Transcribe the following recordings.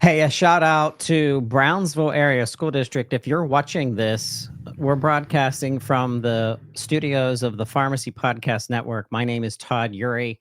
Hey, a shout out to Brownsville Area School District. If you're watching this, we're broadcasting from the studios of the Pharmacy Podcast Network. My name is Todd Eury.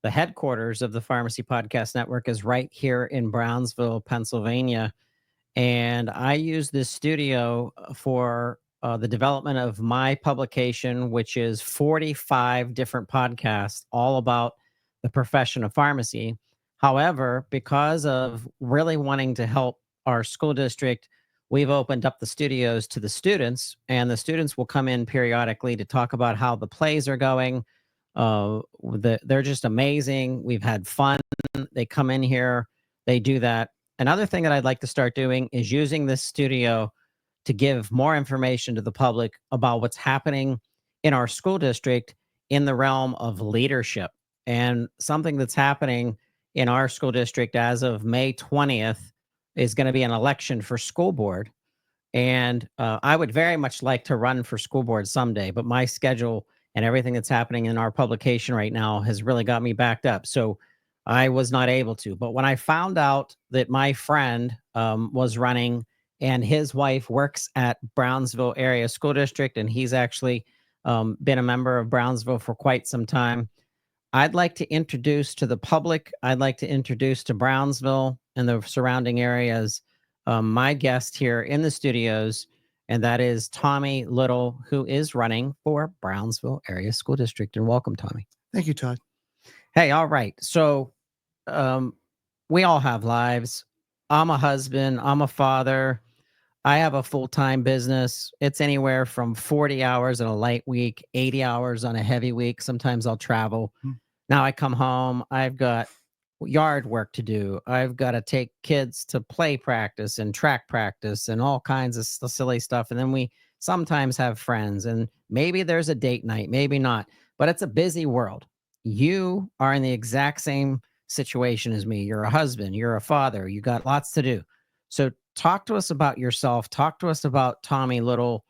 The headquarters of the Pharmacy Podcast Network is right here in Brownsville, Pennsylvania. And I use this studio for the development of my publication, which is 45 different podcasts all about the profession of pharmacy. However, because of really wanting to help our school district, we've opened up the studios to the students, and the students will come in periodically to talk about how the plays are going. They're just amazing. We've had fun. They come in here, they do that. Another thing that I'd like to start doing is using this studio to give more information to the public about what's happening in our school district in the realm of leadership. And something that's happening in our school district as of May 20th is going to be an election for school board. And I would very much like to run for school board someday, but my schedule and everything that's happening in our publication right now has really got me backed up. So I was not able to. But when I found out that my friend was running and his wife works at Brownsville Area School District, and he's actually been a member of Brownsville for quite some time, I'd like to introduce to the public, I'd like to introduce to Brownsville and the surrounding areas my guest here in the studios, and that is Tommy Little, who is running for Brownsville Area School District. And welcome, Tommy. Thank you, Todd. Hey, all right. So um, we all have lives. I'm a husband, I'm a father. I have a full-time business. It's anywhere from 40 hours in a light week, 80 hours on a heavy week. Sometimes I'll travel. Now I come home, I've got yard work to do. I've got to take kids to play practice and track practice and all kinds of silly stuff. And then we sometimes have friends, and maybe there's a date night, maybe not, but it's a busy world. You are in the exact same situation as me. You're a husband, you're a father, you got lots to do. So talk to us about yourself. Talk to us about Tommy Little,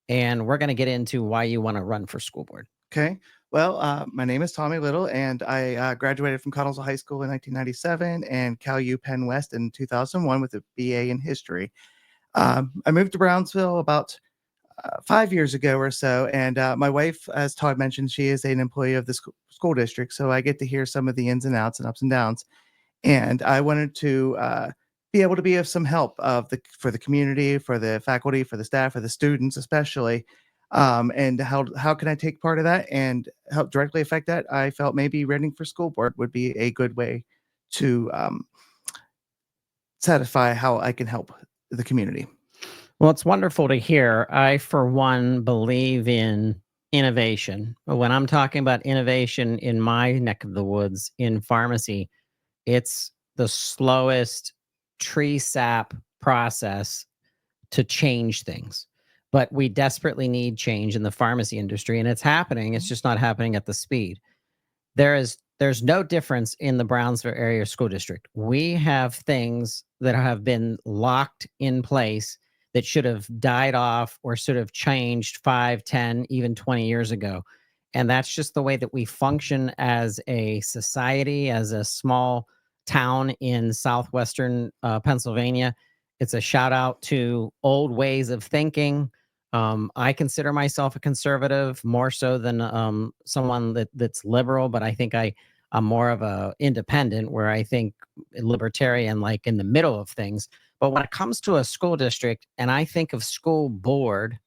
and we're going to get into why you want to run for school board. Okay. Well, my name is Tommy Little, and I graduated from Connellsville High School in 1997 and Cal U Penn West in 2001 with a BA in history. I moved to Brownsville about 5 years ago or so, and my wife, as Todd mentioned, she is an employee of the school district, so I get to hear some of the ins and outs and ups and downs. And I wanted to be able to be of some help for the community, for the faculty, for the staff, for the students especially. And how can I take part of that and help directly affect that? I felt maybe running for school board would be a good way to satisfy how I can help the community. Well, it's wonderful to hear. I, for one, believe in innovation. When I'm talking about innovation in my neck of the woods in pharmacy, it's the slowest tree sap process to change things. But we desperately need change in the pharmacy industry, and it's happening. It's just not happening at the speed. There's no difference in the Brownsville Area School District. We have things that have been locked in place that should have died off or should have changed 5, 10, even 20 years ago. And that's just the way that we function as a society, as a small town in southwestern Pennsylvania. It's a shout out to old ways of thinking. I consider myself a conservative more so than someone that's liberal, but I think I'm more of a independent, where I think libertarian, like in the middle of things. But when it comes to a school district, and I think of school board,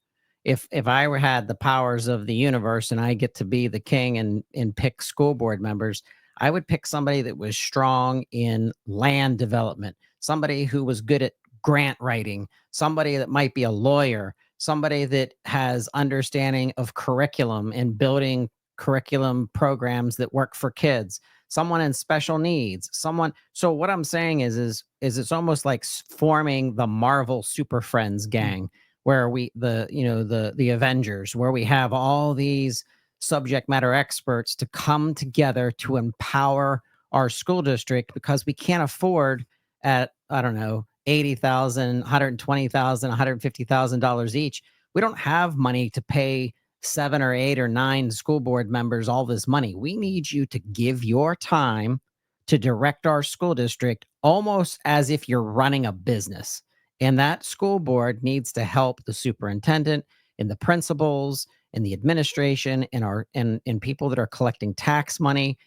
if I had the powers of the universe and I get to be the king and pick school board members, I would pick somebody that was strong in land development, somebody who was good at grant writing, somebody that might be a lawyer, somebody that has understanding of curriculum and building curriculum programs that work for kids, someone in special needs, someone. So what I'm saying is it's almost like forming the Marvel Super Friends gang, where the Avengers, where we have all these subject matter experts to come together to empower our school district, because we can't afford at, I don't know, $80,000, $120,000, $150,000 each. We don't have money to pay 7 or 8 or 9 school board members all this money. We need you to give your time to direct our school district almost as if you're running a business. And that school board needs to help the superintendent and the principals and the administration and and people that are collecting tax money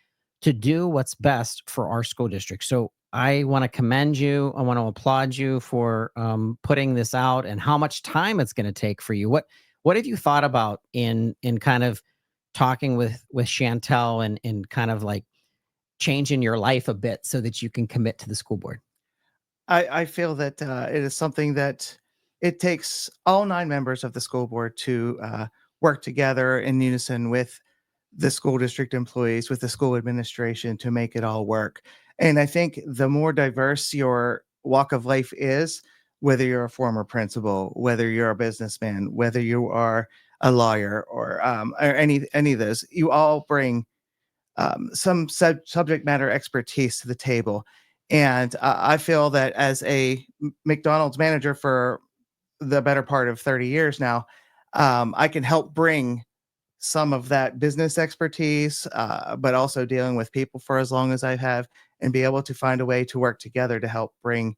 to do what's best for our school district. So I want to commend you. I want to applaud you for putting this out and how much time it's going to take for you. What have you thought about in kind of talking with Chantel and kind of like changing your life a bit so that you can commit to the school board? I feel that it is something that it takes all 9 members of the school board to work together in unison with the school district employees, with the school administration to make it all work. And I think the more diverse your walk of life is, whether you're a former principal, whether you're a businessman, whether you are a lawyer, or any of those, you all bring some subject matter expertise to the table. And I feel that as a McDonald's manager for the better part of 30 years now, I can help bring some of that business expertise, but also dealing with people for as long as I have, and be able to find a way to work together to help bring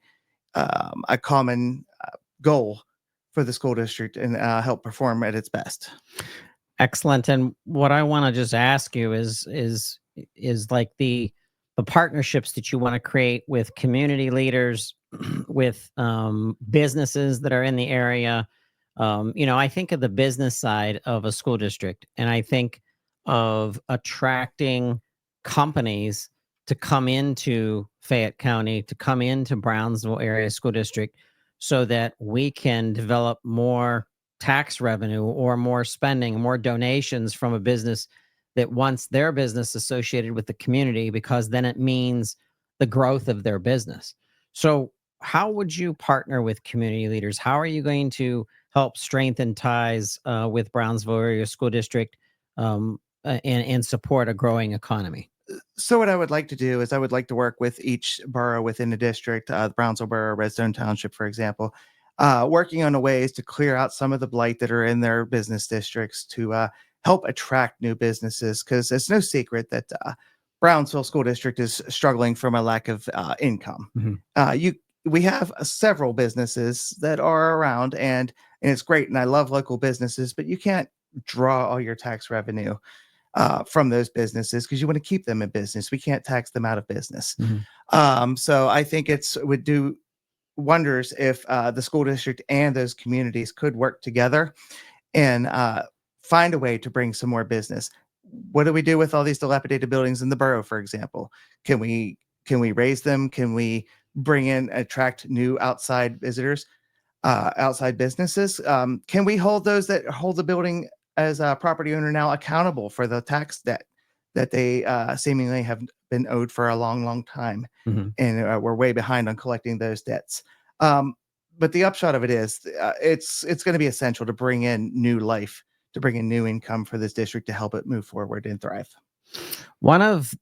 a common goal for the school district and help perform at its best. Excellent. And what I want to just ask you is like the partnerships that you want to create with community leaders, with businesses that are in the area. I think of the business side of a school district, and I think of attracting companies to come into Fayette County, to come into Brownsville Area School District, so that we can develop more tax revenue or more spending, more donations from a business that wants their business associated with the community, because then it means the growth of their business. So, how would you partner with community leaders? How are you going to help strengthen ties with Brownsville Area School District and support a growing economy? So what I would like to do is I would like to work with each borough within the district, the Brownsville Borough, Redstone Township, for example, working on the ways to clear out some of the blight that are in their business districts to help attract new businesses. Because it's no secret that Brownsville School District is struggling from a lack of income. Mhm. We have several businesses that are around, and it's great, and I love local businesses, but you can't draw all your tax revenue from those businesses because you want to keep them in business. We can't tax them out of business. Mhm. So I think it would do wonders if the school district and those communities could work together and find a way to bring some more business. What do we do with all these dilapidated buildings in the borough, for example? Can we raise them? Can we attract new outside visitors, outside businesses? Can we hold those that hold the building as a property owner now accountable for the tax debt that they seemingly have been owed for a long, long time? Mhm. And we're way behind on collecting those debts. Um, but the upshot of it is it's going to be essential to bring in new life, to bring in new income for this district to help it move forward and thrive.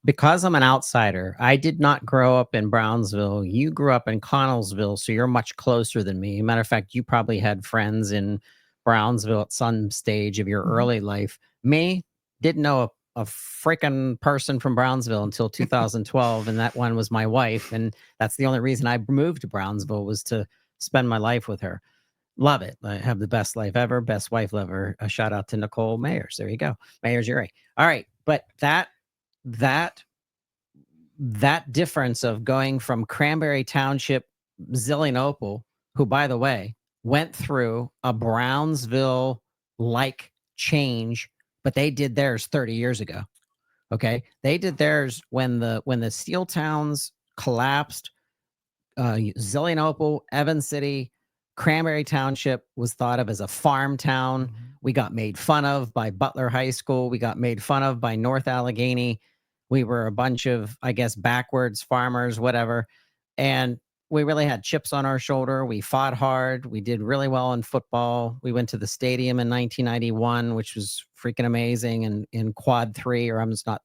Because I'm an outsider, I did not grow up in Brownsville. You grew up in Connellsville, so you're much closer than me. Matter of fact, you probably had friends in Brownsville at some stage of your Mhm. early life. Me, didn't know a freaking person from Brownsville until 2012, and that one was my wife, and that's the only reason I moved to Brownsville, was to spend my life with her. Love it. I have the best life ever, best wife ever. A shout out to Nicole Mayers. There you go. Mayers Eury. All right, but that that difference of going from Cranberry Township, Zillionople, who, by the way, went through a Brownsville like change, but they did theirs 30 years ago. Okay, they did theirs when the steel towns collapsed. Zillionople, Evans City, Cranberry Township was thought of as a farm town. Mhm. We got made fun of by Butler High School. We got made fun of by North Allegheny. We were a bunch of, I guess, backwards farmers, whatever. And we really had chips on our shoulder. We fought hard. We did really well in football. We went to the stadium in 1991, which was freaking amazing. And in quad three, or I'm just not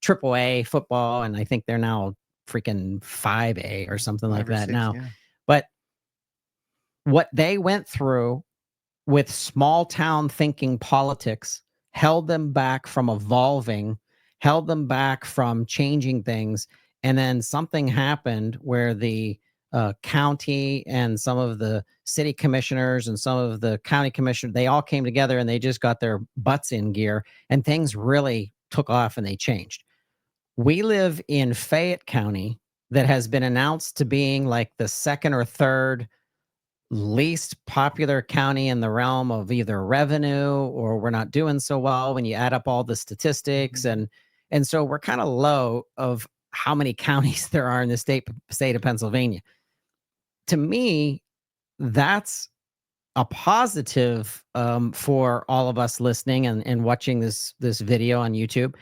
triple A football. And I think they're now freaking 5A or something like 5 or that 6, now. yeah. But what they went through with small town thinking politics held them back from evolving, held them back from changing things. And then something happened where the county and some of the city commissioners and some of the county commissioners, they all came together and they just got their butts in gear, and things really took off and they changed. We live in Fayette County that has been announced to being like the second or third least popular county in the realm of either revenue, or we're not doing so well when you add up all the statistics. And so we're kind of low of how many counties there are in the state of Pennsylvania. To me, that's a positive, for all of us listening and watching this video on YouTube,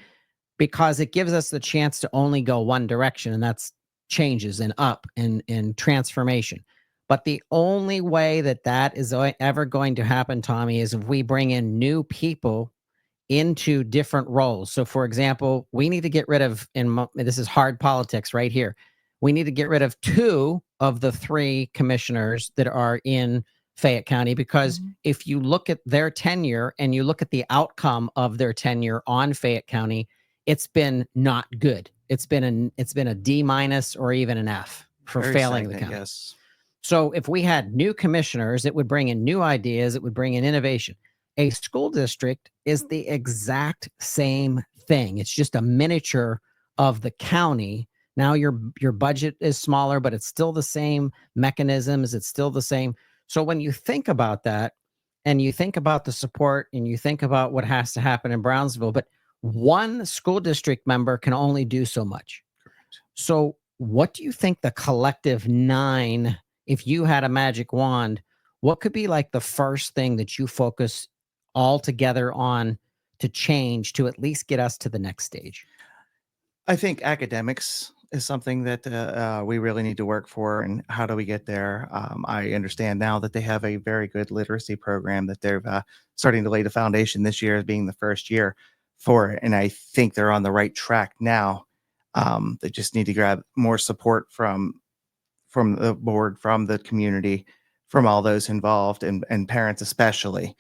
because it gives us the chance to only go one direction, and that's changes and up and transformation. But the only way that that is ever going to happen, Tommy, is if we bring in new people into different roles. So, for example, we need to get rid of, this is hard politics right here. We need to get rid of 2 of the 3 commissioners that are in Fayette County, because if you look at their tenure and you look at the outcome of their tenure on Fayette County, it's been not good. It's been a D minus or even an F for Very failing the stagnant, county. yes. So if we had new commissioners, it would bring in new ideas, it would bring in innovation. A school district is the exact same thing. It's just a miniature of the county. Now your budget is smaller, but it's still the same mechanisms, it's still the same. So when you think about that, and you think about the support, and you think about what has to happen in Brownsville, but one school district member can only do so much. Correct. So what do you think the collective 9, if you had a magic wand, what could be like the first thing that you focus all together on to change to at least get us to the next stage? I think academics is something that we really need to work for. And how do we get there? I understand now that they have a very good literacy program that they're starting to lay the foundation this year as being the first year for it. And I think they're on the right track now. They just need to grab more support from the board, from the community, from all those involved, and parents especially.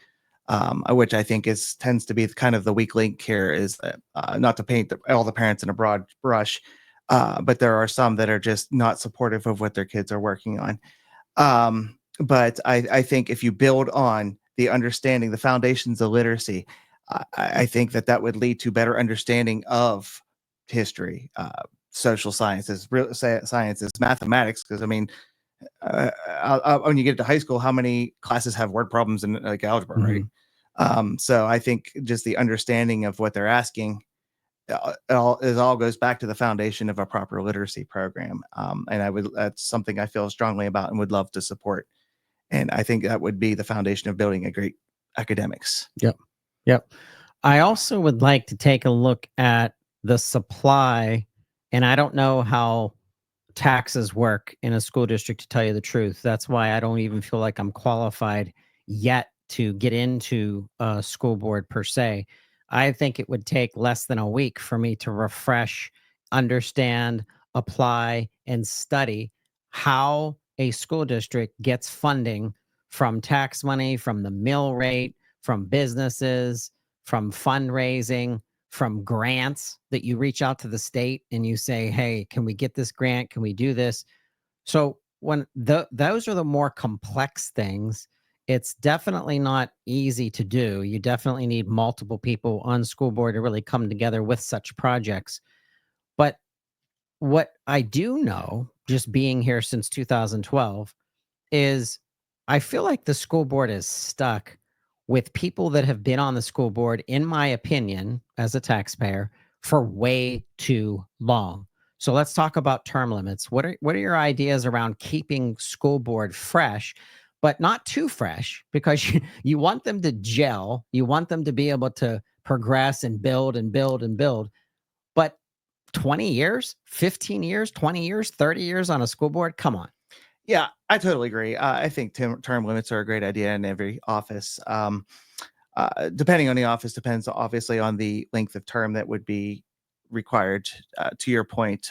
Which I think tends to be kind of the weak link here, is that, not to paint all the parents in a broad brush, but there are some that are just not supportive of what their kids are working on. But I think if you build on the understanding, the foundations of literacy, I think that would lead to better understanding of history, social sciences, real sciences, mathematics. Because I mean, when you get to high school, how many classes have word problems in like algebra, right? So I think just the understanding of what they're asking, it all goes back to the foundation of a proper literacy program. And that's something I feel strongly about and would love to support. And I think that would be the foundation of building a great academics. Yep. Yep. I also would like to take a look at the supply, and I don't know how taxes work in a school district, to tell you the truth. That's why I don't even feel like I'm qualified yet to get into a school board per se. I think it would take less than a week for me to refresh, understand, apply, and study how a school district gets funding from tax money, from the mill rate, from businesses, from fundraising, from grants that you reach out to the state and you say, hey, can we get this grant? Can we do this? So when those are the more complex things, it's definitely not easy to do. You definitely need multiple people on school board to really come together with such projects. But what I do know, just being here since 2012, is I feel like the school board is stuck with people that have been on the school board, in my opinion, as a taxpayer, for way too long. So let's talk about term limits. What are your ideas around keeping school board fresh, but not too fresh, because you want them to gel, you want them to be able to progress and build and build and build. But 20 years, 15 years, 20 years, 30 years on a school board, come on. Yeah, I totally agree. I think term limits are a great idea in every office. Depending on the office, depends obviously on the length of term that would be required. To your point,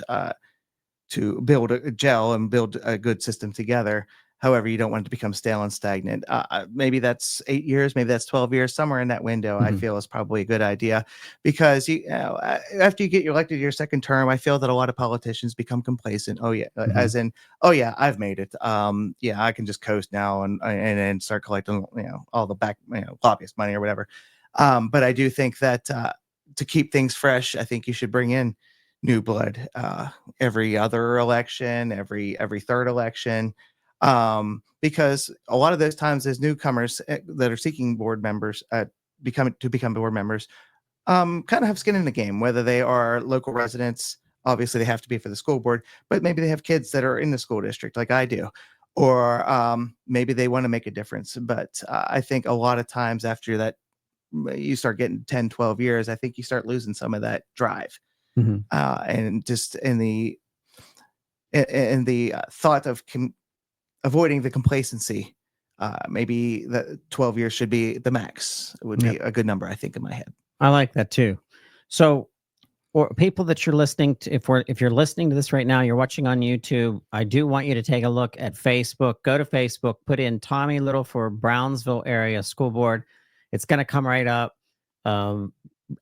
to build a gel and build a good system together. However, you don't want it to become stale and stagnant. Maybe that's 8 years, maybe that's 12 years, somewhere in that window. I Mhm. feel is probably a good idea, because after you get elected your second term, I feel that a lot of politicians become complacent. Oh yeah, Mhm. as in, oh yeah, I've made it. Yeah, I can just coast now and start collecting, all the back, lobbyist money or whatever. But I do think that to keep things fresh, I think you should bring in new blood every other election, every third election, because a lot of those times as newcomers that are seeking board members become board members, kind of have skin in the game, whether they are local residents. Obviously, they have to be for the school board, but maybe they have kids that are in the school district, like I do, or maybe they want to make a difference. But I think a lot of times after that, you start getting 10, 12 years, I think you start losing some of that drive, Mhm. and just in the thought of avoiding the complacency. Maybe the 12 years should be the max. It would Yep. be a good number, I think, in my head. I like that too. So, or people that you're listening to, if you're listening to this right now, you're watching on YouTube, I do want you to take a look at Facebook. Go to Facebook, put in Tommy Little for Brownsville Area School Board. It's going to come right up. Um,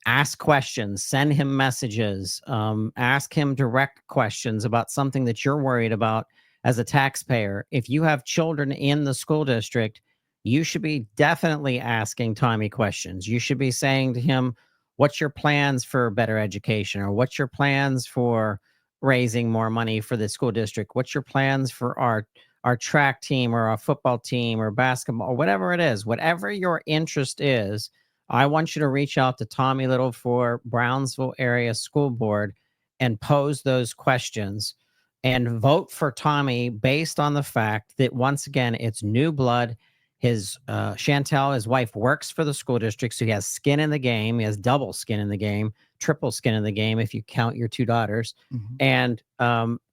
Ask questions, send him messages, ask him direct questions about something that you're worried about as a taxpayer. If you have children in the school district, you should be definitely asking Tommy questions. You should be saying to him, what's your plans for better education? Or what's your plans for raising more money for the school district? What's your plans for our track team or our football team or basketball or whatever it is? Whatever your interest is, I want you to reach out to Tommy Little for Brownsville Area School Board and pose those questions and vote for Tommy based on the fact that, once again, it's new blood. His Chantel, his wife, works for the school district, so he has skin in the game. He has double skin in the game, triple skin in the game if you count your two daughters. Mhm. And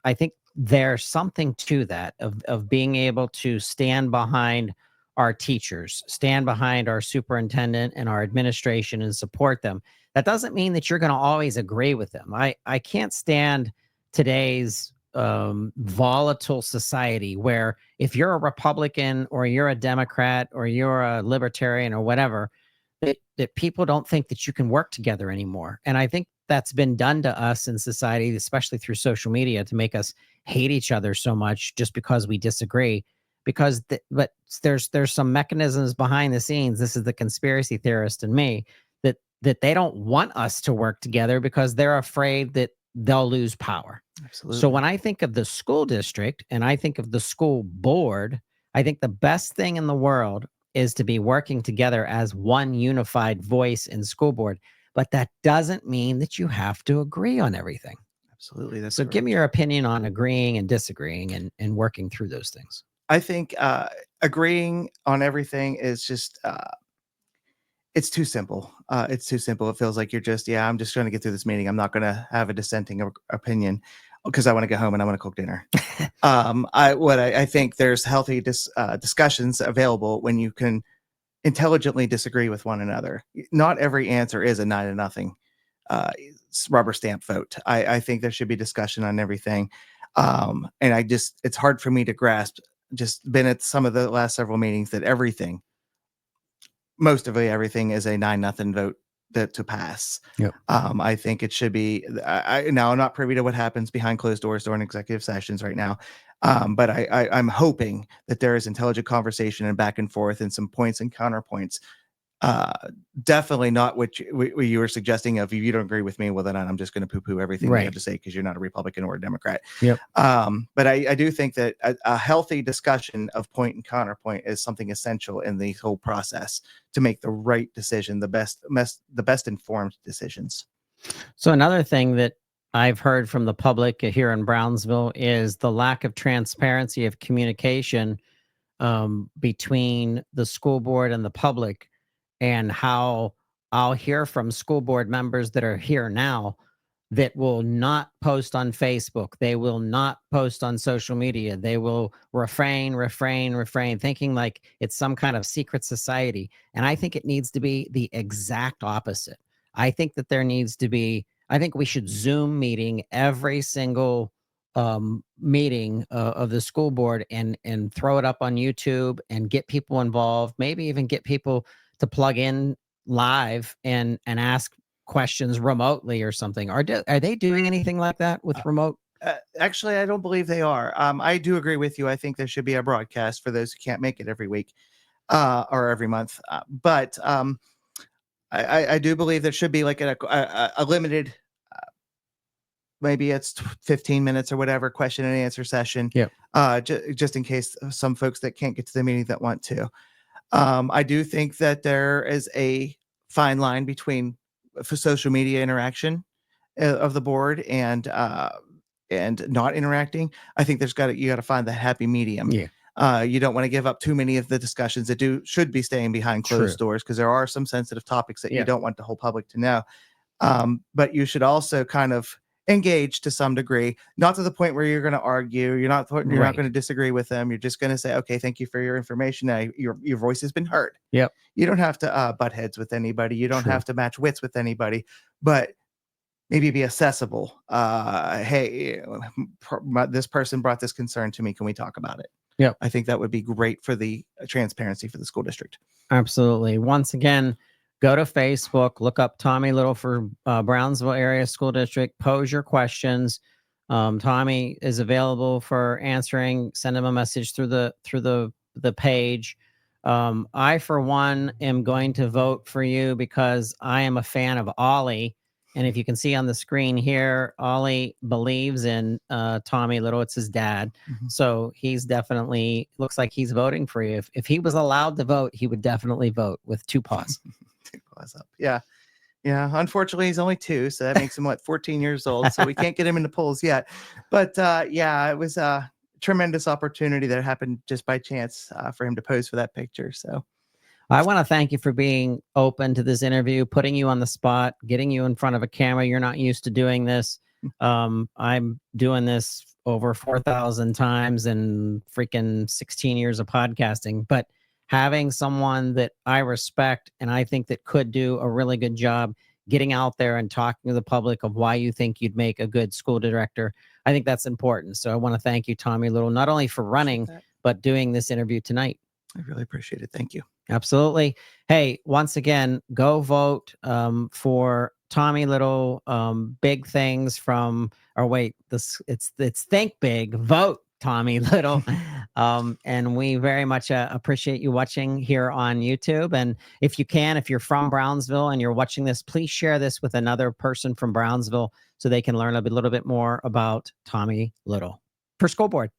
I think there's something to that of being able to stand behind our teachers, stand behind our superintendent and our administration and support them. That doesn't mean that you're going to always agree with them. I can't stand today's volatile society where if you're a Republican or you're a Democrat or you're a libertarian or whatever, that people don't think that you can work together anymore. And I think that's been done to us in society, especially through social media, to make us hate each other so much just because we disagree. Because but there's some mechanisms behind the scenes. This is the conspiracy theorist in me, that they don't want us to work together because they're afraid that they'll lose power. So Absolutely. when I think of the school district and I think of the school board, I think the best thing in the world is to be working together as one unified voice in school board. But that doesn't mean that you have to agree on everything. Absolutely. That's So give me correct. your opinion on agreeing and disagreeing and working through those things. I think agreeing on everything is just it's too simple. It's too simple. It feels like you're just, yeah, I'm just trying to get through this meeting. I'm not going to have a dissenting opinion because I want to go home and I want to cook dinner. I think there's healthy discussions available when you can intelligently disagree with one another. Not every answer is a 9-0 rubber stamp vote. I think there should be discussion on everything. And it's hard for me to grasp, just been at some of the last several meetings, that most of everything is a 9-0 vote to pass. Yep. I think it should be. Now I'm not privy to what happens behind closed doors during executive sessions right now, but I'm hoping that there is intelligent conversation and back and forth and some points and counterpoints. Uh, Definitely not what you were suggesting of, if you don't agree with me, well then I'm just going to poo-poo everything you have Right. to say because you're not a Republican or a Democrat. Yep. But I do think that a healthy discussion of point and counterpoint is something essential in the whole process to make the right decision, the best informed decisions. So another thing that I've heard from the public here in Brownsville is the lack of transparency of communication between the school board and the public, and how I'll hear from school board members that are here now that will not post on Facebook. They will not post on social media. They will refrain, thinking like it's some kind of secret society. And I think it needs to be the exact opposite. I think that there needs to be, I think we should Zoom meeting every single meeting of the school board and throw it up on YouTube and get people involved, maybe even get people to plug in live and ask questions remotely or something. Are they doing anything like that with remote? Actually, I don't believe they are. I do agree with you. I think there should be a broadcast for those who can't make it every week or every month. But I do believe there should be like a limited, maybe it's 15 minutes or whatever, question and answer session. Yeah. Just in case some folks that can't get to the meeting that want to. I do think that there is a fine line between for social media interaction of the board and not interacting. I think you got to find the happy medium. Yeah. You don't want to give up too many of the discussions that should be staying behind closed doors, because there are some sensitive topics that you don't want the whole public to know. But you should also kind of engage to some degree, not to the point where you're going to argue. You're not going to disagree with them. You're just going to say, okay, thank you for your information. Now your voice has been heard. Yep. You don't have to butt heads with anybody. You don't have to match wits with anybody, but maybe be accessible. Hey, this person brought this concern to me. Can we talk about it? Yeah. I think that would be great for the transparency for the school district. Absolutely. Once again, go to Facebook, look up Tommy Little for Brownsville Area School District, pose your questions. Tommy is available for answering. Send him a message through the page. I, for one, am going to vote for you because I am a fan of Ollie. And if you can see on the screen here, Ollie believes in Tommy Little. It's his dad. Mm-hmm. So he's definitely, looks like he's voting for you. If he was allowed to vote, he would definitely vote with 2 paws. 2 paws up. Yeah. Yeah. Unfortunately, he's only 2. So that makes him, 14 years old. So we can't get him in the polls yet. But yeah, it was a tremendous opportunity that happened just by chance for him to pose for that picture. So I want to thank you for being open to this interview, putting you on the spot, getting you in front of a camera. You're not used to doing this. I'm doing this over 4,000 times in freaking 16 years of podcasting, but having someone that I respect and I think that could do a really good job getting out there and talking to the public of why you think you'd make a good school director, I think that's important. So I want to thank you, Tommy Little, not only for running, but doing this interview tonight. I really appreciate it. Thank you. Absolutely. Hey, once again, go vote for Tommy Little. Big things from, or wait, it's think big, vote Tommy Little. And we very much appreciate you watching here on YouTube. And if you can, if you're from Brownsville and you're watching this, please share this with another person from Brownsville so they can learn a little bit more about Tommy Little for school board.